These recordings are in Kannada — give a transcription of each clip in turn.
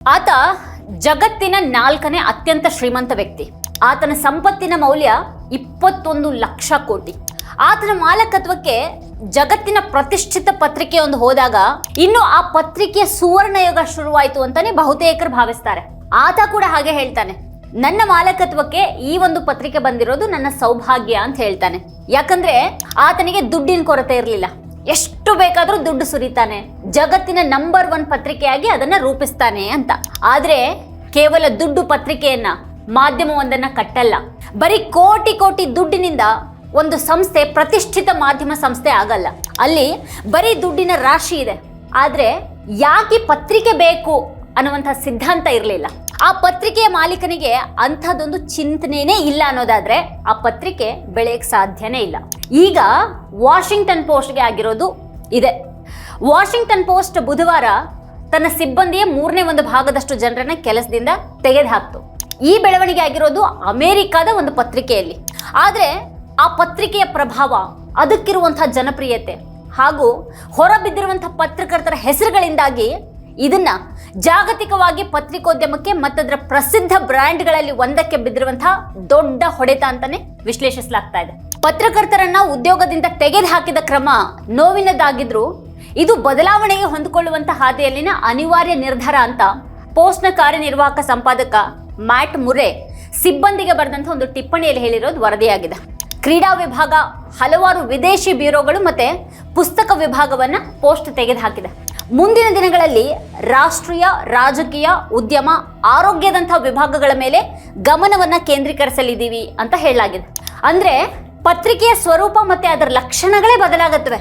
ಆತ ಜಗತ್ತಿನ 4ನೇ ಅತ್ಯಂತ ಶ್ರೀಮಂತ ವ್ಯಕ್ತಿ. ಆತನ ಸಂಪತ್ತಿನ ಮೌಲ್ಯ 21 ಲಕ್ಷ ಕೋಟಿ. ಆತನ ಮಾಲಕತ್ವಕ್ಕೆ ಜಗತ್ತಿನ ಪ್ರತಿಷ್ಠಿತ ಪತ್ರಿಕೆ ಒಂದು ಹೋದಾಗ ಇನ್ನು ಆ ಪತ್ರಿಕೆಯ ಸುವರ್ಣಯುಗ ಶುರುವಾಯಿತು ಅಂತಾನೆ ಬಹುತೇಕರು ಭಾವಿಸ್ತಾರೆ. ಆತ ಕೂಡ ಹಾಗೆ ಹೇಳ್ತಾನೆ, ನನ್ನ ಮಾಲಕತ್ವಕ್ಕೆ ಈ ಒಂದು ಪತ್ರಿಕೆ ಬಂದಿರೋದು ನನ್ನ ಸೌಭಾಗ್ಯ ಅಂತ ಹೇಳ್ತಾನೆ. ಯಾಕಂದ್ರೆ ಆತನಿಗೆ ದುಡ್ಡಿನ ಕೊರತೆ ಇರಲಿಲ್ಲ. ಎಷ್ಟು ಬೇಕಾದ್ರೂ ದುಡ್ಡು ಸುರಿತಾನೆ, ಜಗತ್ತಿನ ನಂಬರ್ 1 ಪತ್ರಿಕೆಯಾಗಿ ಅದನ್ನ ರೂಪಿಸ್ತಾನೆ ಅಂತ. ಆದ್ರೆ ಕೇವಲ ದುಡ್ಡು ಪತ್ರಿಕೆಯನ್ನ, ಮಾಧ್ಯಮವೊಂದನ್ನ ಕಟ್ಟಲ್ಲ. ಬರೀ ಕೋಟಿ ಕೋಟಿ ದುಡ್ಡಿನಿಂದ ಒಂದು ಸಂಸ್ಥೆ ಪ್ರತಿಷ್ಠಿತ ಮಾಧ್ಯಮ ಸಂಸ್ಥೆ ಆಗಲ್ಲ. ಅಲ್ಲಿ ಬರೀ ದುಡ್ಡಿನ ರಾಶಿ ಇದೆ. ಆದ್ರೆ ಯಾಕೆ ಪತ್ರಿಕೆ ಬೇಕು ಅನ್ನುವಂಥ ಸಿದ್ಧಾಂತ ಇರಲಿಲ್ಲ. ಆ ಪತ್ರಿಕೆಯ ಮಾಲೀಕನಿಗೆ ಅಂಥದ್ದೊಂದು ಚಿಂತನೆನೇ ಇಲ್ಲ ಅನ್ನೋದಾದ್ರೆ ಆ ಪತ್ರಿಕೆ ಬೆಳೆಯಕ್ಕೆ ಸಾಧ್ಯನೇ ಇಲ್ಲ. ಈಗ ವಾಷಿಂಗ್ಟನ್ ಪೋಸ್ಟ್ಗೆ ಆಗಿರೋದು ಇದೆ. ವಾಷಿಂಗ್ಟನ್ ಪೋಸ್ಟ್ ಬುಧವಾರ ತನ್ನ ಸಿಬ್ಬಂದಿಯ 1/3 ಭಾಗದಷ್ಟು ಜನರನ್ನ ಕೆಲಸದಿಂದ ತೆಗೆದುಹಾಕ್ತು. ಈ ಬೆಳವಣಿಗೆ ಆಗಿರೋದು ಅಮೆರಿಕಾದ ಒಂದು ಪತ್ರಿಕೆಯಲ್ಲಿ. ಆದ್ರೆ ಆ ಪತ್ರಿಕೆಯ ಪ್ರಭಾವ, ಅದಕ್ಕಿರುವಂತಹ ಜನಪ್ರಿಯತೆ ಹಾಗೂ ಹೊರಬಿದ್ದಿರುವಂತಹ ಪತ್ರಕರ್ತರ ಹೆಸರುಗಳಿಂದಾಗಿ ಇದನ್ನ ಜಾಗತಿಕವಾಗಿ ಪತ್ರಿಕೋದ್ಯಮಕ್ಕೆ ಮತ್ತದರ ಪ್ರಸಿದ್ಧ ಬ್ರ್ಯಾಂಡ್ಗಳಲ್ಲಿ ಒಂದಕ್ಕೆ ಬಿದ್ದಿರುವಂತಹ ದೊಡ್ಡ ಹೊಡೆತ ಅಂತಾನೆ ವಿಶ್ಲೇಷಿಸಲಾಗ್ತಾ ಇದೆ. ಪತ್ರಕರ್ತರನ್ನ ಉದ್ಯೋಗದಿಂದ ತೆಗೆದುಹಾಕಿದ ಕ್ರಮ ನೋವಿನದಾಗಿದ್ರು ಇದು ಬದಲಾವಣೆಗೆ ಹೊಂದಿಕೊಳ್ಳುವಂತ ಹಾದಿಯಲ್ಲಿನ ಅನಿವಾರ್ಯ ನಿರ್ಧಾರ ಅಂತ ಪೋಸ್ಟ್ನ ಕಾರ್ಯನಿರ್ವಾಹಕ ಸಂಪಾದಕ ಮ್ಯಾಟ್ ಮುರೆ ಸಿಬ್ಬಂದಿಗೆ ಬರೆದಂತ ಒಂದು ಟಿಪ್ಪಣಿಯಲ್ಲಿ ಹೇಳಿರೋದು ವರದಿಯಾಗಿದೆ. ಕ್ರೀಡಾ ವಿಭಾಗ, ಹಲವಾರು ವಿದೇಶಿ ಬ್ಯೂರೋಗಳು ಮತ್ತೆ ಪುಸ್ತಕ ವಿಭಾಗವನ್ನ ಪೋಸ್ಟ್ ತೆಗೆದುಹಾಕಿದೆ. ಮುಂದಿನ ದಿನಗಳಲ್ಲಿ ರಾಷ್ಟ್ರೀಯ, ರಾಜಕೀಯ, ಉದ್ಯಮ, ಆರೋಗ್ಯದಂತಹ ವಿಭಾಗಗಳ ಮೇಲೆ ಗಮನವನ್ನ ಕೇಂದ್ರೀಕರಿಸಲಿದ್ದೀವಿ ಅಂತ ಹೇಳಲಾಗಿದೆ. ಅಂದ್ರೆ ಪತ್ರಿಕೆಯ ಸ್ವರೂಪ ಮತ್ತೆ ಅದರ ಲಕ್ಷಣಗಳೇ ಬದಲಾಗುತ್ತವೆ.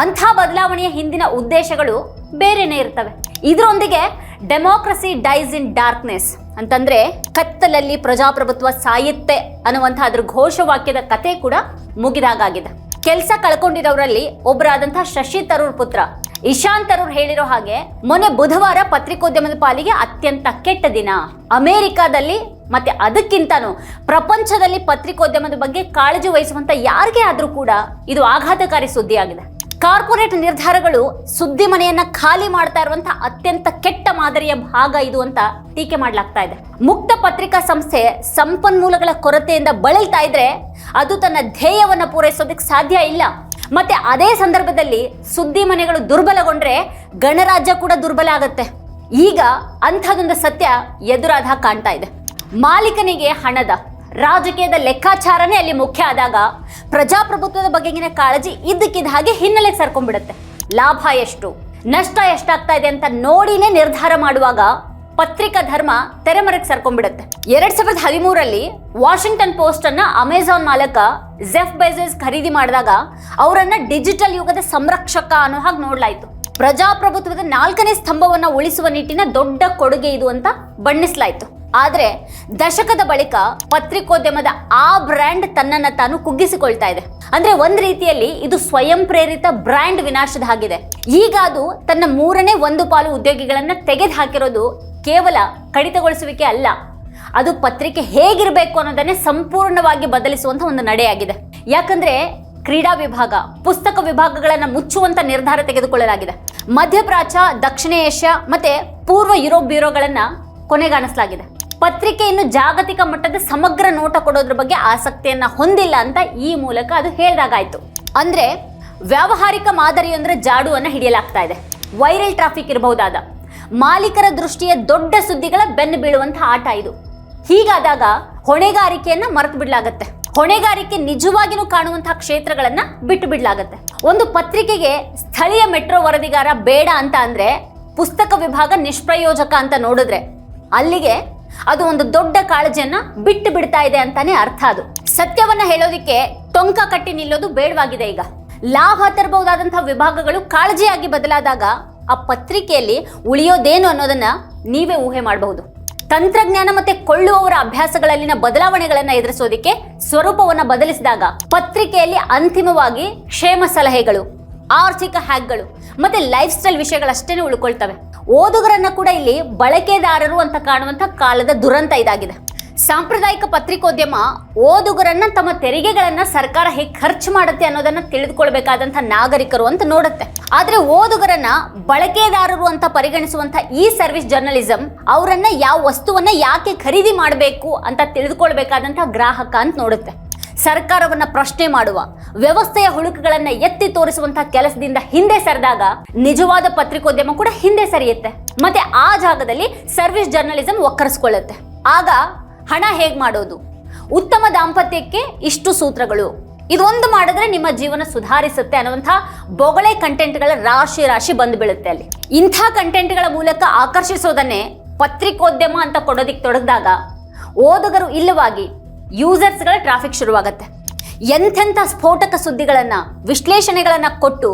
ಅಂಥ ಬದಲಾವಣೆಯ ಹಿಂದಿನ ಉದ್ದೇಶಗಳು ಬೇರೆನೇ ಇರ್ತವೆ. ಇದರೊಂದಿಗೆ ಡೆಮೋಕ್ರಸಿ ಡೈಸ್ ಇನ್ ಡಾರ್ಕ್ನೆಸ್ ಅಂತಂದ್ರೆ ಕತ್ತಲಲ್ಲಿ ಪ್ರಜಾಪ್ರಭುತ್ವ ಸಾಯುತ್ತೆ ಅನ್ನುವಂಥ ಅದ್ರ ಘೋಷವಾಕ್ಯದ ಕತೆ ಕೂಡ ಮುಗಿದಾಗಿದೆ. ಕೆಲಸ ಕಳ್ಕೊಂಡಿರೋರಲ್ಲಿ ಒಬ್ಬರಾದಂತಹ ಶಶಿ ತರೂರ್ ಪುತ್ರ ಇಶಾಂತ್ ತರೂರ್ ಹೇಳಿರೋ ಹಾಗೆ ಮೊನ್ನೆ ಬುಧವಾರ ಪತ್ರಿಕೋದ್ಯಮದ ಪಾಲಿಗೆ ಅತ್ಯಂತ ಕೆಟ್ಟ ದಿನ. ಅಮೆರಿಕಾದಲ್ಲಿ ಮತ್ತೆ ಅದಕ್ಕಿಂತನೂ ಪ್ರಪಂಚದಲ್ಲಿ ಪತ್ರಿಕೋದ್ಯಮದ ಬಗ್ಗೆ ಕಾಳಜಿ ವಹಿಸುವಂತ ಯಾರಿಗೇ ಆದ್ರೂ ಕೂಡ ಇದು ಆಘಾತಕಾರಿ ಸುದ್ದಿಯಾಗಿದೆ. ಕಾರ್ಪೊರೇಟ್ ನಿರ್ಧಾರಗಳು ಸುದ್ದಿ ಮನೆಯನ್ನ ಖಾಲಿ ಮಾಡ್ತಾ ಇರುವಂತಹ ಅತ್ಯಂತ ಕೆಟ್ಟ ಮಾದರಿಯ ಭಾಗ ಇದು ಅಂತ ಟೀಕೆ ಮಾಡಲಾಗ್ತಾ ಇದೆ. ಮುಕ್ತ ಪತ್ರಿಕಾ ಸಂಸ್ಥೆ ಸಂಪನ್ಮೂಲಗಳ ಕೊರತೆಯಿಂದ ಬಳಲ್ತಾ ಇದ್ರೆ ಅದು ತನ್ನ ಧ್ಯೇಯವನ್ನ ಪೂರೈಸೋದಕ್ಕೆ ಸಾಧ್ಯ ಇಲ್ಲ. ಮತ್ತೆ ಅದೇ ಸಂದರ್ಭದಲ್ಲಿ ಸುದ್ದಿ ಮನೆಗಳು ದುರ್ಬಲಗೊಂಡ್ರೆ ಗಣರಾಜ್ಯ ಕೂಡ ದುರ್ಬಲ ಆಗುತ್ತೆ. ಈಗ ಅಂಥದೊಂದು ಸತ್ಯ ಎದುರಾದ ಕಾಣ್ತಾ ಇದೆ. ಮಾಲೀಕನಿಗೆ ಹಣದ, ರಾಜಕೀಯದ ಲೆಕ್ಕಾಚಾರನೇ ಅಲ್ಲಿ ಮುಖ್ಯ ಆದಾಗ ಪ್ರಜಾಪ್ರಭುತ್ವದ ಬಗೆಗಿನ ಕಾಳಜಿ ಇದ್ದಕ್ಕಿದ್ದ ಹಾಗೆ ಹಿನ್ನೆಲೆಗೆ ಸರ್ಕೊಂಡ್ಬಿಡುತ್ತೆ. ಲಾಭ ಎಷ್ಟು, ನಷ್ಟ ಎಷ್ಟಾಗ್ತಾ ಇದೆ ಅಂತ ನೋಡಿನೇ ನಿರ್ಧಾರ ಮಾಡುವಾಗ ಪತ್ರಿಕಾ ಧರ್ಮ ತೆರೆಮರೆಗೆ ಸರ್ಕೊಂಡ್ಬಿಡುತ್ತೆ. 2013ರಲ್ಲಿ ವಾಷಿಂಗ್ಟನ್ ಪೋಸ್ಟ್ ಅನ್ನ ಅಮೆಜಾನ್ ಮಾಲಕ ಜೆಫ್ ಬೆಜೋಸ್ ಖರೀದಿ ಮಾಡಿದಾಗ ಅವರನ್ನ ಡಿಜಿಟಲ್ ಯುಗದ ಸಂರಕ್ಷಕ ಅನ್ನೋ ಹಾಗೆ ನೋಡ್ಲಾಯ್ತು. ಪ್ರಜಾಪ್ರಭುತ್ವದ 4ನೇ ಸ್ತಂಭವನ್ನ ಉಳಿಸುವ ನಿಟ್ಟಿನ ದೊಡ್ಡ ಕೊಡುಗೆ ಇದು ಅಂತ ಬಣ್ಣಿಸಲಾಯ್ತು. ಆದ್ರೆ ದಶಕದ ಬಳಿಕ ಪತ್ರಿಕೋದ್ಯಮದ ಆ ಬ್ರ್ಯಾಂಡ್ ತನ್ನನ್ನ ತಾನು ಕುಗ್ಗಿಸಿಕೊಳ್ತಾ ಇದೆ. ಅಂದ್ರೆ ಒಂದ್ ರೀತಿಯಲ್ಲಿ ಇದು ಸ್ವಯಂ ಪ್ರೇರಿತ ಬ್ರ್ಯಾಂಡ್ ವಿನಾಶದ ಹಾಗಿದೆ. ಈಗ ಅದು ತನ್ನ 3ನೇ 1 ಪಾಲು ಉದ್ಯೋಗಿಗಳನ್ನ ತೆಗೆದು ಹಾಕಿರೋದು ಕೇವಲ ಕಡಿತಗೊಳಿಸುವಿಕೆ ಅಲ್ಲ, ಅದು ಪತ್ರಿಕೆ ಹೇಗಿರಬೇಕು ಅನ್ನೋದನ್ನೇ ಸಂಪೂರ್ಣವಾಗಿ ಬದಲಿಸುವಂತ ಒಂದು ನಡೆಯಾಗಿದೆ. ಯಾಕಂದ್ರೆ ಕ್ರೀಡಾ ವಿಭಾಗ, ಪುಸ್ತಕ ವಿಭಾಗಗಳನ್ನ ಮುಚ್ಚುವಂತ ನಿರ್ಧಾರ ತೆಗೆದುಕೊಳ್ಳಲಾಗಿದೆ. ಮಧ್ಯಪ್ರಾಚ್ಯ, ದಕ್ಷಿಣ ಏಷ್ಯಾ ಮತ್ತೆ ಪೂರ್ವ ಯುರೋಪ್ ಬ್ಯೂರೋಗಳನ್ನ ಕೊನೆಗಾಣಿಸಲಾಗಿದೆ. ಪತ್ರಿಕೆ ಇನ್ನು ಜಾಗತಿಕ ಮಟ್ಟದ ಸಮಗ್ರ ನೋಟ ಕೊಡೋದ್ರ ಬಗ್ಗೆ ಆಸಕ್ತಿಯನ್ನ ಹೊಂದಿಲ್ಲ ಅಂತ ಈ ಮೂಲಕ ಅದು ಹೇಳಿದಾಗಾಯ್ತು. ಅಂದ್ರೆ ವ್ಯಾವಹಾರಿಕ ಮಾದರಿಯೊಂದರ ಜಾಡುವನ್ನ ಹಿಡಿಯಲಾಗ್ತಾ ಇದೆ. ವೈರಲ್ ಟ್ರಾಫಿಕ್ ಇರಬಹುದಾದ, ಮಾಲೀಕರ ದೃಷ್ಟಿಯ ದೊಡ್ಡ ಸುದ್ದಿಗಳ ಬೆನ್ನು ಬೀಳುವಂತಹ ಆಟ ಇದು. ಹೀಗಾದಾಗ ಹೊಣೆಗಾರಿಕೆಯನ್ನ ಮರೆತು ಬಿಡ್ಲಾಗತ್ತೆ. ಹೊಣೆಗಾರಿಕೆ ನಿಜವಾಗಿಯೂ ಕಾಣುವಂತಹ ಕ್ಷೇತ್ರಗಳನ್ನ ಬಿಟ್ಟು ಬಿಡ್ಲಾಗತ್ತೆ. ಒಂದು ಪತ್ರಿಕೆಗೆ ಸ್ಥಳೀಯ ಮೆಟ್ರೋ ವರದಿಗಾರ ಬೇಡ ಅಂತ ಅಂದ್ರೆ ಪುಸ್ತಕ ವಿಭಾಗ ನಿಷ್ಪ್ರಯೋಜಕ ಅಂತ ನೋಡಿದ್ರೆ ಅಲ್ಲಿಗೆ ಅದು ಒಂದು ದೊಡ್ಡ ಕಾಳಜಿಯನ್ನ ಬಿಟ್ಟು ಬಿಡ್ತಾ ಇದೆ ಅಂತಾನೆ ಅರ್ಥ. ಅದು ಸತ್ಯವನ್ನ ಹೇಳೋದಿಕ್ಕೆ ಟೊಂಕ ಕಟ್ಟಿ ನಿಲ್ಲೋದು ಬೇಡವಾಗಿದೆ. ಈಗ ಲಾಭ ತರಬಹುದಾದಂತಹ ವಿಭಾಗಗಳು ಕಾಳಜಿಯಾಗಿ ಬದಲಾದಾಗ ಆ ಪತ್ರಿಕೆಯಲ್ಲಿ ಉಳಿಯೋದೇನು ಅನ್ನೋದನ್ನ ನೀವೇ ಊಹೆ ಮಾಡಬಹುದು. ತಂತ್ರಜ್ಞಾನ ಮತ್ತೆ ಕೊಳ್ಳುವವರ ಅಭ್ಯಾಸಗಳಲ್ಲಿನ ಬದಲಾವಣೆಗಳನ್ನ ಎದುರಿಸೋದಿಕ್ಕೆ ಸ್ವರೂಪವನ್ನ ಬದಲಿಸಿದಾಗ ಪತ್ರಿಕೆಯಲ್ಲಿ ಅಂತಿಮವಾಗಿ ಕ್ಷೇಮ ಸಲಹೆಗಳು, ಆರ್ಥಿಕ ಹ್ಯಾಕ್ಗಳು ಮತ್ತೆ ಲೈಫ್ ಸ್ಟೈಲ್ ವಿಷಯಗಳಷ್ಟೇನೆ ಉಳ್ಕೊಳ್ತವೆ. ಓದುಗರನ್ನ ಕೂಡ ಇಲ್ಲಿ ಬಳಕೆದಾರರು ಅಂತ ಕಾಣುವಂತ ಕಾಲದ ದುರಂತ ಇದಾಗಿದೆ. ಸಾಂಪ್ರದಾಯಿಕ ಪತ್ರಿಕೋದ್ಯಮ ಓದುಗರನ್ನ ತಮ್ಮ ತೆರಿಗೆಗಳನ್ನ ಸರ್ಕಾರ ಹೇಗೆ ಖರ್ಚು ಮಾಡುತ್ತೆ ಅನ್ನೋದನ್ನ ತಿಳಿದುಕೊಳ್ಬೇಕಾದಂತ ನಾಗರಿಕರು ಅಂತ ನೋಡುತ್ತೆ. ಆದ್ರೆ ಓದುಗರನ್ನ ಬಳಕೆದಾರರು ಅಂತ ಪರಿಗಣಿಸುವಂತ ಈ ಸರ್ವಿಸ್ ಜರ್ನಲಿಸಂ ಅವರನ್ನ ಯಾವ ವಸ್ತುವನ್ನ ಯಾಕೆ ಖರೀದಿ ಮಾಡಬೇಕು ಅಂತ ತಿಳಿದುಕೊಳ್ಬೇಕಾದಂತ ಗ್ರಾಹಕ ಅಂತ ನೋಡುತ್ತೆ. ಸರ್ಕಾರವನ್ನ ಪ್ರಶ್ನೆ ಮಾಡುವ, ವ್ಯವಸ್ಥೆಯ ಹುಳುಕುಗಳನ್ನ ಎತ್ತಿ ತೋರಿಸುವಂತಹ ಕೆಲಸದಿಂದ ಹಿಂದೆ ಸರಿದಾಗ ನಿಜವಾದ ಪತ್ರಿಕೋದ್ಯಮ ಕೂಡ ಹಿಂದೆ ಸರಿಯುತ್ತೆ. ಮತ್ತೆ ಆ ಜಾಗದಲ್ಲಿ ಸರ್ವಿಸ್ ಜರ್ನಲಿಸಂ ಒಕ್ಕರಿಸ್ಕೊಳ್ಳುತ್ತೆ. ಆಗ ಹಣ ಹೇಗ್ ಮಾಡೋದು, ಉತ್ತಮ ದಾಂಪತ್ಯಕ್ಕೆ ಇಷ್ಟು ಸೂತ್ರಗಳು, ಇದೊಂದು ಮಾಡಿದ್ರೆ ನಿಮ್ಮ ಜೀವನ ಸುಧಾರಿಸುತ್ತೆ ಅನ್ನುವಂಥ ಬೊಗಳೆ ಕಂಟೆಂಟ್ಗಳ ರಾಶಿ ರಾಶಿ ಬಂದು ಬೀಳುತ್ತೆ. ಅಲ್ಲಿ ಇಂಥ ಕಂಟೆಂಟ್ಗಳ ಮೂಲಕ ಆಕರ್ಷಿಸೋದನ್ನೇ ಪತ್ರಿಕೋದ್ಯಮ ಅಂತ ಕೊಡೋದಿಕ್ಕೆ ತೊಡಗಿದಾಗ ಓದುಗರು ಇಲ್ಲವಾಗಿ ಯೂಸರ್ಸ್ಗಳ ಟ್ರಾಫಿಕ್ ಶುರುವಾಗತ್ತೆ. ಎಂಥೆಂಥ ಸ್ಫೋಟಕ ಸುದ್ದಿಗಳನ್ನ, ವಿಶ್ಲೇಷಣೆಗಳನ್ನ ಕೊಟ್ಟು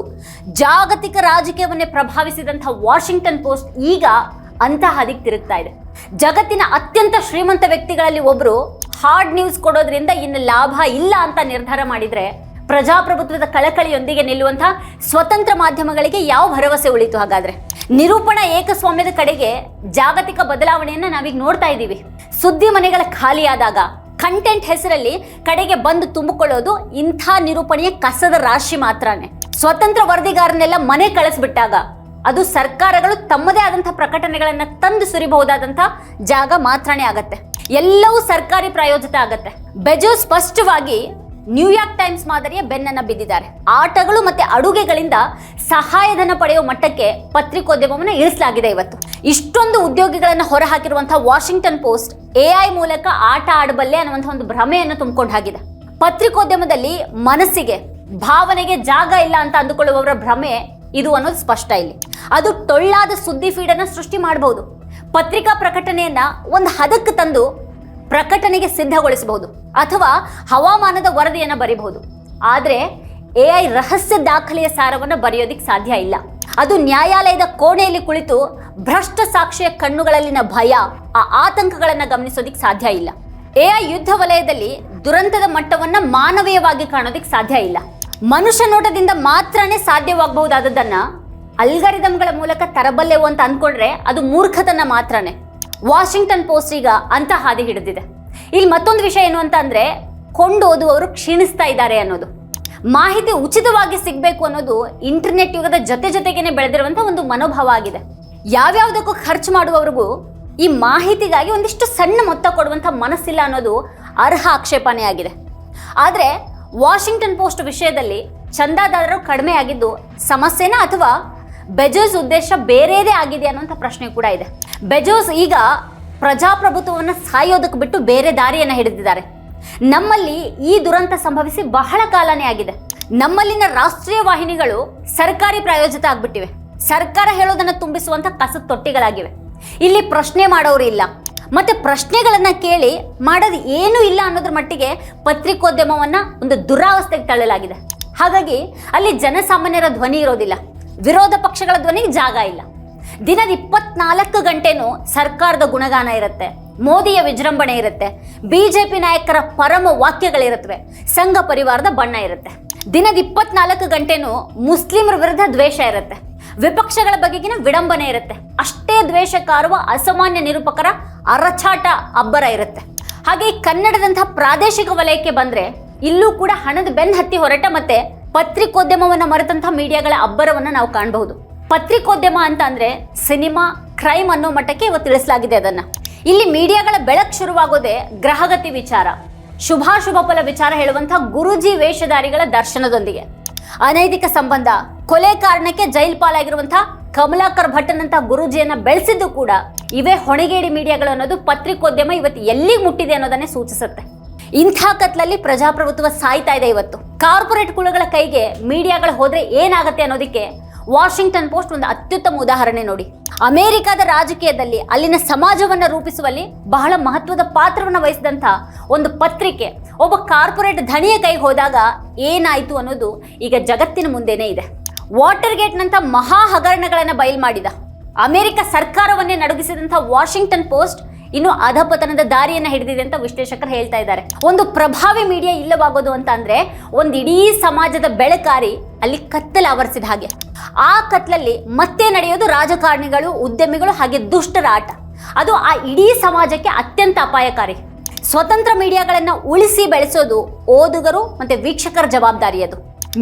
ಜಾಗತಿಕ ರಾಜಕೀಯವನ್ನೇ ಪ್ರಭಾವಿಸಿದಂಥ ವಾಷಿಂಗ್ಟನ್ ಪೋಸ್ಟ್ ಈಗ ಅಂತ ಹದಿಗೆ ತಿರುಗ್ತಾ ಇದೆ. ಜಗತ್ತಿನ ಅತ್ಯಂತ ಶ್ರೀಮಂತ ವ್ಯಕ್ತಿಗಳಲ್ಲಿ ಒಬ್ರು ಹಾರ್ಡ್ ನ್ಯೂಸ್ ಕೊಡೋದ್ರಿಂದ ಇನ್ನು ಲಾಭ ಇಲ್ಲ ಅಂತ ನಿರ್ಧಾರ ಮಾಡಿದ್ರೆ ಪ್ರಜಾಪ್ರಭುತ್ವದ ಕಳಕಳಿಯೊಂದಿಗೆ ನಿಲ್ಲುವಂತಹ ಸ್ವತಂತ್ರ ಮಾಧ್ಯಮಗಳಿಗೆ ಯಾವ ಭರವಸೆ ಉಳಿತು? ಹಾಗಾದ್ರೆ ನಿರೂಪಣಾ ಏಕಸ್ವಾಮ್ಯದ ಕಡೆಗೆ ಜಾಗತಿಕ ಬದಲಾವಣೆಯನ್ನ ನಾವೀಗ ನೋಡ್ತಾ ಇದ್ದೀವಿ. ಸುದ್ದಿ ಮನೆಗಳ ಖಾಲಿಯಾದಾಗ ಕಂಟೆಂಟ್ ಹೆಸರಲ್ಲಿ ಕಡೆಗೆ ಬಂದು ತುಂಬಿಕೊಳ್ಳೋದು ಇಂಥ ನಿರೂಪಣೆಯ ಕಸದ ರಾಶಿ ಮಾತ್ರನೇ. ಸ್ವತಂತ್ರ ವರದಿಗಾರನೆಲ್ಲ ಮನೆ ಕಳಿಸ್ಬಿಟ್ಟಾಗ ಅದು ಸರ್ಕಾರಗಳು ತಮ್ಮದೇ ಆದಂತಹ ಪ್ರಕಟಣೆಗಳನ್ನ ತಂದು ಸುರಿಬಹುದಾದಂಥ ಜಾಗ ಮಾತ್ರನೇ ಆಗತ್ತೆ. ಎಲ್ಲವೂ ಸರ್ಕಾರಿ ಪ್ರಾಯೋಜಿತ ಆಗತ್ತೆ. ಬೆಜೋಸ್ ಸ್ಪಷ್ಟವಾಗಿ ನ್ಯೂಯಾರ್ಕ್ ಟೈಮ್ಸ್ ಮಾದರಿಯ ಬೆನ್ನನ್ನ ಬಿದ್ದಿದ್ದಾರೆ. ಆಟಗಳು ಮತ್ತೆ ಅಡುಗೆಗಳಿಂದ ಸಹಾಯಧನ ಪಡೆಯುವ ಮಟ್ಟಕ್ಕೆ ಪತ್ರಿಕೋದ್ಯಮವನ್ನು ಇಳಿಸಲಾಗಿದೆ. ಇವತ್ತು ಇಷ್ಟೊಂದು ಉದ್ಯೋಗಿಗಳನ್ನು ಹೊರಹಾಕಿರುವಂತಹ ವಾಷಿಂಗ್ಟನ್ ಪೋಸ್ಟ್ AI ಮೂಲಕ ಆಟ ಆಡಬಲ್ಲೆ ಅನ್ನುವಂಥ ಒಂದು ಭ್ರಮೆಯನ್ನು ತುಂಬಿಕೊಂಡು ಹಾಕಿದೆ. ಪತ್ರಿಕೋದ್ಯಮದಲ್ಲಿ ಮನಸ್ಸಿಗೆ, ಭಾವನೆಗೆ ಜಾಗ ಇಲ್ಲ ಅಂತ ಅಂದುಕೊಳ್ಳುವವರ ಭ್ರಮೆ ಇದು ಅನ್ನೋದು ಸ್ಪಷ್ಟ. ಇಲ್ಲಿ ಅದು ಟೊಳ್ಳಾದ ಸುದ್ದಿ ಫೀಡನ್ನು ಸೃಷ್ಟಿ ಮಾಡಬಹುದು. ಪತ್ರಿಕಾ ಪ್ರಕಟಣೆಯನ್ನ ಒಂದು ಹದಕ್ಕೆ ತಂದು ಪ್ರಕಟಣೆಗೆ ಸಿದ್ಧಗೊಳಿಸಬಹುದು ಅಥವಾ ಹವಾಮಾನದ ವರದಿಯನ್ನು ಬರೀಬಹುದು. ಆದರೆ AI ರಹಸ್ಯ ದಾಖಲೆಯ ಸಾರವನ್ನು ಬರೆಯೋದಿಕ್ಕೆ ಸಾಧ್ಯ ಇಲ್ಲ. ಅದು ನ್ಯಾಯಾಲಯದ ಕೋಣೆಯಲ್ಲಿ ಕುಳಿತು ಭ್ರಷ್ಟ ಸಾಕ್ಷಿಯ ಕಣ್ಣುಗಳಲ್ಲಿನ ಭಯ, ಆ ಆತಂಕಗಳನ್ನು ಗಮನಿಸೋದಿಕ್ಕೆ ಸಾಧ್ಯ ಇಲ್ಲ. AI ಯುದ್ಧ ವಲಯದಲ್ಲಿ ದುರಂತದ ಮಟ್ಟವನ್ನ ಮಾನವೀಯವಾಗಿ ಕಾಣೋದಿಕ್ಕೆ ಸಾಧ್ಯ ಇಲ್ಲ. ಮನುಷ್ಯ ನೋಟದಿಂದ ಮಾತ್ರನೇ ಸಾಧ್ಯವಾಗಬಹುದಾದದನ್ನ ಅಲ್ಗಾರಿದಮ್ಗಳ ಮೂಲಕ ತರಬಲ್ಲೆವು ಅಂತ ಅಂದ್ಕೊಂಡ್ರೆ ಅದು ಮೂರ್ಖತನ ಮಾತ್ರನೇ. ವಾಷಿಂಗ್ಟನ್ ಪೋಸ್ಟ್ ಈಗ ಅಂತ ಹಾದಿ ಹಿಡಿದಿದೆ. ಇಲ್ಲಿ ಮತ್ತೊಂದು ವಿಷಯ ಏನು ಅಂತ ಅಂದ್ರೆ, ಕೊಂಡೋದುವವರು ಕ್ಷೀಣಿಸ್ತಾ ಇದ್ದಾರೆ ಅನ್ನೋದು. ಮಾಹಿತಿ ಉಚಿತವಾಗಿ ಸಿಗಬೇಕು ಅನ್ನೋದು ಇಂಟರ್ನೆಟ್ ಯುಗದ ಜೊತೆಗೇನೆ ಬೆಳೆದಿರುವಂಥ ಒಂದು ಮನೋಭಾವ ಆಗಿದೆ. ಯಾವ್ಯಾವುದಕ್ಕೂ ಖರ್ಚು ಮಾಡುವವರಿಗೂ ಈ ಮಾಹಿತಿಗಾಗಿ ಒಂದಿಷ್ಟು ಸಣ್ಣ ಮೊತ್ತ ಕೊಡುವಂಥ ಮನಸ್ಸಿಲ್ಲ ಅನ್ನೋದು ಅರ್ಹ ಆಕ್ಷೇಪಣೆ ಆಗಿದೆ. ಆದರೆ ವಾಷಿಂಗ್ಟನ್ ಪೋಸ್ಟ್ ವಿಷಯದಲ್ಲಿ ಚಂದಾದಾರರು ಕಡಿಮೆ ಆಗಿದ್ದು ಸಮಸ್ಯೆನಾ ಅಥವಾ ಬೆಜೋಸ್ ಉದ್ದೇಶ ಬೇರೆದೇ ಆಗಿದೆ ಅನ್ನುವಂಥ ಪ್ರಶ್ನೆ ಕೂಡ ಇದೆ. ಬೆಜೋಸ್ ಈಗ ಪ್ರಜಾಪ್ರಭುತ್ವವನ್ನು ಸಾಯೋದಕ್ಕೆ ಬಿಟ್ಟು ಬೇರೆ ದಾರಿಯನ್ನು ಹಿಡಿದಿದ್ದಾರೆ. ನಮ್ಮಲ್ಲಿ ಈ ದುರಂತ ಸಂಭವಿಸಿ ಬಹಳ ಕಾಲನೇ ಆಗಿದೆ. ನಮ್ಮಲ್ಲಿನ ರಾಷ್ಟ್ರೀಯ ವಾಹಿನಿಗಳು ಸರ್ಕಾರಿ ಪ್ರಾಯೋಜಿತ ಆಗ್ಬಿಟ್ಟಿವೆ. ಸರ್ಕಾರ ಹೇಳೋದನ್ನ ತುಂಬಿಸುವಂತ ಕಸದ ತೊಟ್ಟಿಗಳಾಗಿವೆ. ಇಲ್ಲಿ ಪ್ರಶ್ನೆ ಮಾಡೋರು ಇಲ್ಲ, ಮತ್ತೆ ಪ್ರಶ್ನೆಗಳನ್ನ ಕೇಳಿ ಮಾಡೋದು ಏನೂ ಇಲ್ಲ ಅನ್ನೋದ್ರ ಮಟ್ಟಿಗೆ ಪತ್ರಿಕೋದ್ಯಮವನ್ನ ಒಂದು ದುರಾವಸ್ಥೆಗೆ ತಳ್ಳಲಾಗಿದೆ. ಹಾಗಾಗಿ ಅಲ್ಲಿ ಜನಸಾಮಾನ್ಯರ ಧ್ವನಿ ಇರೋದಿಲ್ಲ, ವಿರೋಧ ಪಕ್ಷಗಳ ಧ್ವನಿಗೆ ಜಾಗ ಇಲ್ಲ. ದಿನದ 24 ಗಂಟೆನೂ ಸರ್ಕಾರದ ಗುಣಗಾನ ಇರುತ್ತೆ, ಮೋದಿಯ ವಿಜೃಂಭಣೆ ಇರುತ್ತೆ, ಬಿಜೆಪಿ ನಾಯಕರ ಪರಮ ವಾಕ್ಯಗಳಿರುತ್ತವೆ, ಸಂಘ ಪರಿವಾರದ ಬಣ್ಣ ಇರುತ್ತೆ. ದಿನದ 24 ಗಂಟೆನೂ ಮುಸ್ಲಿಮರ ವಿರುದ್ಧ ದ್ವೇಷ ಇರುತ್ತೆ, ವಿಪಕ್ಷಗಳ ಬಗೆಗಿನ ವಿಡಂಬನೆ ಇರುತ್ತೆ, ಅಷ್ಟೇ ದ್ವೇಷ ಕಾರುವ ಅಸಾಮಾನ್ಯ ನಿರೂಪಕರ ಅರಚಾಟ ಅಬ್ಬರ ಇರುತ್ತೆ. ಹಾಗೆ ಈ ಕನ್ನಡದಂತಹ ಪ್ರಾದೇಶಿಕ ವಲಯಕ್ಕೆ ಬಂದ್ರೆ ಇಲ್ಲೂ ಕೂಡ ಹಣದ ಬೆನ್ನು ಹತ್ತಿ ಹೊರಟ ಮತ್ತೆ ಪತ್ರಿಕೋದ್ಯಮವನ್ನು ಮರೆತಂತಹ ಮೀಡಿಯಾಗಳ ಅಬ್ಬರವನ್ನು ನಾವು ಕಾಣಬಹುದು. ಪತ್ರಿಕೋದ್ಯಮ ಅಂತ ಅಂದ್ರೆ ಸಿನಿಮಾ, ಕ್ರೈಮ್ ಅನ್ನೋ ಮಟ್ಟಕ್ಕೆ ಇವತ್ತು ತಿಳಿಸಲಾಗಿದೆ ಅದನ್ನ. ಇಲ್ಲಿ ಮೀಡಿಯಾಗಳ ಬೆಳಕು ಶುರುವಾಗೋದೇ ಗ್ರಹಗತಿ ವಿಚಾರ, ಶುಭಾಶುಭ ಫಲ ವಿಚಾರ ಹೇಳುವಂತಹ ಗುರೂಜಿ ವೇಷಧಾರಿಗಳ ದರ್ಶನದೊಂದಿಗೆ. ಅನೈತಿಕ ಸಂಬಂಧ, ಕೊಲೆ ಕಾರಣಕ್ಕೆ ಜೈಲ್ ಪಾಲಾಗಿರುವಂತಹ ಕಮಲಾಕರ್ ಭಟ್ಟನಂತಹ ಗುರೂಜಿಯನ್ನ ಬೆಳೆಸಿದ್ದು ಕೂಡ ಇವೇ ಹೊಣೆಗೇಡಿ ಮೀಡಿಯಾಗಳು ಅನ್ನೋದು ಪತ್ರಿಕೋದ್ಯಮ ಇವತ್ತು ಎಲ್ಲಿಗೆ ಮುಟ್ಟಿದೆ ಅನ್ನೋದನ್ನೇ ಸೂಚಿಸುತ್ತೆ. ಇಂಥ ಕತ್ಲಲ್ಲಿ ಪ್ರಜಾಪ್ರಭುತ್ವ ಸಾಯ್ತಾ ಇದೆ. ಇವತ್ತು ಕಾರ್ಪೊರೇಟ್ ಕುಳಗಳ ಕೈಗೆ ಮೀಡಿಯಾಗಳು ಹೋದ್ರೆ ಏನಾಗುತ್ತೆ ಅನ್ನೋದಕ್ಕೆ ವಾಷಿಂಗ್ಟನ್ ಪೋಸ್ಟ್ ಒಂದು ಅತ್ಯುತ್ತಮ ಉದಾಹರಣೆ ನೋಡಿ. ಅಮೆರಿಕದ ರಾಜಕೀಯದಲ್ಲಿ ಅಲ್ಲಿನ ಸಮಾಜವನ್ನ ರೂಪಿಸುವಲ್ಲಿ ಬಹಳ ಮಹತ್ವದ ಪಾತ್ರವನ್ನು ವಹಿಸಿದಂಥ ಒಂದು ಪತ್ರಿಕೆ ಒಬ್ಬ ಕಾರ್ಪೊರೇಟ್ ಧಣಿಯ ಕೈಗೆ ಹೋದಾಗ ಏನಾಯ್ತು ಅನ್ನೋದು ಈಗ ಜಗತ್ತಿನ ಮುಂದೆನೇ ಇದೆ. ವಾಟರ್ ಗೇಟ್ನಂಥ ಮಹಾ ಹಗರಣಗಳನ್ನು ಬಯಲು ಮಾಡಿದ ಅಮೆರಿಕ ಸರ್ಕಾರವನ್ನೇ ನಡುಗಿಸಿದಂಥ ವಾಷಿಂಗ್ಟನ್ ಪೋಸ್ಟ್ ಇನ್ನು ಅಧಪತನದ ದಾರಿಯನ್ನು ಹಿಡಿದಿದೆ ಅಂತ ವಿಶ್ಲೇಷಕರು ಹೇಳ್ತಾ ಇದ್ದಾರೆ. ಒಂದು ಪ್ರಭಾವಿ ಮೀಡಿಯಾ ಇಲ್ಲವಾಗೋದು ಅಂತ ಅಂದ್ರೆ ಒಂದು ಇಡೀ ಸಮಾಜದ ಬೆಳಕಾರಿ ಅಲ್ಲಿ ಕತ್ತಲು ಆವರಿಸಿದ ಹಾಗೆ. ಆ ಕತ್ಲಲ್ಲಿ ಮತ್ತೆ ನಡೆಯೋದು ರಾಜಕಾರಣಿಗಳು, ಉದ್ಯಮಿಗಳು ಹಾಗೆ ದುಷ್ಟರ ಆಟ. ಅದು ಆ ಇಡೀ ಸಮಾಜಕ್ಕೆ ಅತ್ಯಂತ ಅಪಾಯಕಾರಿ. ಸ್ವತಂತ್ರ ಮೀಡಿಯಾಗಳನ್ನ ಉಳಿಸಿ ಬೆಳೆಸೋದು ಓದುಗರು ಮತ್ತೆ ವೀಕ್ಷಕರ ಜವಾಬ್ದಾರಿ ಅದು.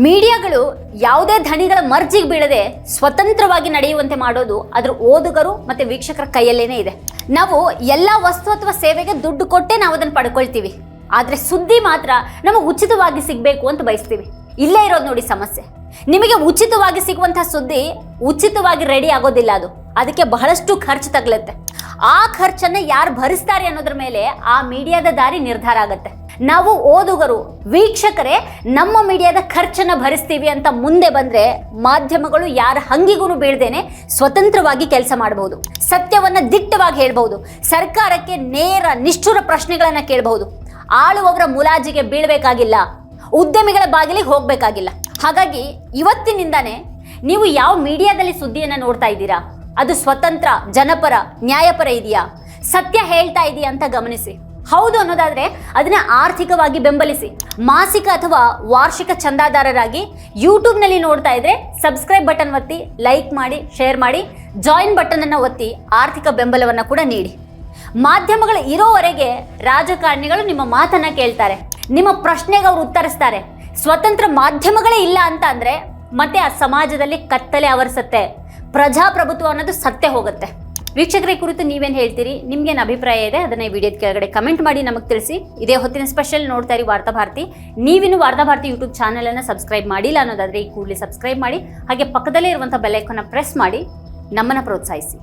ಮೀಡಿಯಾಗಳು ಯಾವುದೇ ಧಣಿಗಳ ಮರ್ಜಿಗೆ ಬೀಳದೆ ಸ್ವತಂತ್ರವಾಗಿ ನಡೆಯುವಂತೆ ಮಾಡೋದು ಅದರ ಓದುಗರು ಮತ್ತೆ ವೀಕ್ಷಕರ ಕೈಯಲ್ಲೇನೆ ಇದೆ. ನಾವು ಎಲ್ಲ ವಸ್ತು ಅಥವಾ ಸೇವೆಗೆ ದುಡ್ಡು ಕೊಟ್ಟೆ ನಾವು ಅದನ್ನು ಪಡ್ಕೊಳ್ತೀವಿ, ಆದ್ರೆ ಸುದ್ದಿ ಮಾತ್ರ ನಮಗೆ ಉಚಿತವಾಗಿ ಸಿಗಬೇಕು ಅಂತ ಬಯಸ್ತೀವಿ. ಇಲ್ಲೇ ಇರೋದು ನೋಡಿ ಸಮಸ್ಯೆ. ನಿಮಗೆ ಉಚಿತವಾಗಿ ಸಿಗುವಂತಹ ಸುದ್ದಿ ಉಚಿತವಾಗಿ ರೆಡಿ ಆಗೋದಿಲ್ಲ, ಅದಕ್ಕೆ ಬಹಳಷ್ಟು ಖರ್ಚು ತಗಲುತ್ತೆ. ಆ ಖರ್ಚನ್ನ ಯಾರು ಭರಿಸ್ತಾರೆ ಅನ್ನೋದ್ರ ಮೇಲೆ ಆ ಮೀಡಿಯಾದ ದಾರಿ ನಿರ್ಧಾರ ಆಗುತ್ತೆ. ನಾವು ಓದುಗರು ವೀಕ್ಷಕರೇ ನಮ್ಮ ಮೀಡಿಯಾದ ಖರ್ಚನ್ನ ಭರಿಸ್ತೀವಿ ಅಂತ ಮುಂದೆ ಬಂದ್ರೆ ಮಾಧ್ಯಮಗಳು ಯಾರ ಹಂಗಿಗೂ ಬೀಳ್ದೇನೆ ಸ್ವತಂತ್ರವಾಗಿ ಕೆಲಸ ಮಾಡಬಹುದು, ಸತ್ಯವನ್ನ ದಿಟ್ಟವಾಗಿ ಹೇಳ್ಬಹುದು, ಸರ್ಕಾರಕ್ಕೆ ನೇರ ನಿಷ್ಠುರ ಪ್ರಶ್ನೆಗಳನ್ನ ಕೇಳಬಹುದು, ಆಳುವವರ ಮುಲಾಜಿಗೆ ಬೀಳ್ಬೇಕಾಗಿಲ್ಲ, ಉದ್ಯಮಿಗಳ ಬಾಗಿಲಿಗೆ ಹೋಗ್ಬೇಕಾಗಿಲ್ಲ. ಹಾಗಾಗಿ ಇವತ್ತಿನಿಂದಾನೇ ನೀವು ಯಾವ ಮೀಡಿಯಾದಲ್ಲಿ ಸುದ್ದಿಯನ್ನ ನೋಡ್ತಾ ಇದ್ದೀರಾ, ಅದು ಸ್ವತಂತ್ರ, ಜನಪರ, ನ್ಯಾಯಪರ ಇದೆಯಾ, ಸತ್ಯ ಹೇಳ್ತಾ ಇದೆಯಾ ಅಂತ ಗಮನಿಸಿ. ಹೌದು ಅನ್ನೋದಾದ್ರೆ ಅದನ್ನ ಆರ್ಥಿಕವಾಗಿ ಬೆಂಬಲಿಸಿ. ಮಾಸಿಕ ಅಥವಾ ವಾರ್ಷಿಕ ಚಂದಾದಾರರಾಗಿ ಯೂಟ್ಯೂಬ್ನಲ್ಲಿ ನೋಡ್ತಾ ಇದ್ರೆ ಸಬ್ಸ್ಕ್ರೈಬ್ ಬಟನ್ ಒತ್ತಿ, ಲೈಕ್ ಮಾಡಿ, ಶೇರ್ ಮಾಡಿ, ಜಾಯಿನ್ ಬಟನ್ ಅನ್ನು ಒತ್ತಿ ಆರ್ಥಿಕ ಬೆಂಬಲವನ್ನು ಕೂಡ ನೀಡಿ. ಮಾಧ್ಯಮಗಳು ಇರೋವರೆಗೆ ರಾಜಕಾರಣಿಗಳು ನಿಮ್ಮ ಮಾತನ್ನ ಕೇಳ್ತಾರೆ, ನಿಮ್ಮ ಪ್ರಶ್ನೆಗೆ ಅವರು ಉತ್ತರಿಸ್ತಾರೆ. ಸ್ವತಂತ್ರ ಮಾಧ್ಯಮಗಳೇ ಇಲ್ಲ ಅಂತ ಅಂದ್ರೆ ಮತ್ತೆ ಆ ಸಮಾಜದಲ್ಲಿ ಕತ್ತಲೆ ಆವರಿಸುತ್ತೆ, ಪ್ರಜಾಪ್ರಭುತ್ವ ಅನ್ನೋದು ಸತ್ತೇ ಹೋಗುತ್ತೆ. ವೀಕ್ಷಕರ ಕುರಿತು ನೀವೇನು ಹೇಳ್ತೀರಿ, ನಿಮ್ಗೇನು ಅಭಿಪ್ರಾಯ ಇದೆ ಅದನ್ನ ಈ ವಿಡಿಯೋದ ಕೆಳಗಡೆ ಕಮೆಂಟ್ ಮಾಡಿ ನಮಗೆ ತಿಳಿಸಿ. ಇದೇ ಹೊತ್ತಿನ ಸ್ಪೆಷಲ್ ನೋಡ್ತಾ ಇರಿ ವಾರ್ತಾಭಾರತಿ. ನೀವಿನ್ನು ವಾರ್ತಾಭಾರತಿ ಯೂಟ್ಯೂಬ್ ಚಾನಲ್ ಅನ್ನು ಸಬ್ಸ್ಕ್ರೈಬ್ ಮಾಡಿಲ್ಲ ಅನ್ನೋದಾದ್ರೆ ಈ ಕೂಡಲೇ ಸಬ್ಸ್ಕ್ರೈಬ್ ಮಾಡಿ, ಹಾಗೆ ಪಕ್ಕದಲ್ಲೇ ಇರುವಂತಹ ಬೆಲ್ ಐಕಾನ್ ಪ್ರೆಸ್ ಮಾಡಿ ನಮ್ಮನ್ನ ಪ್ರೋತ್ಸಾಹಿಸಿ.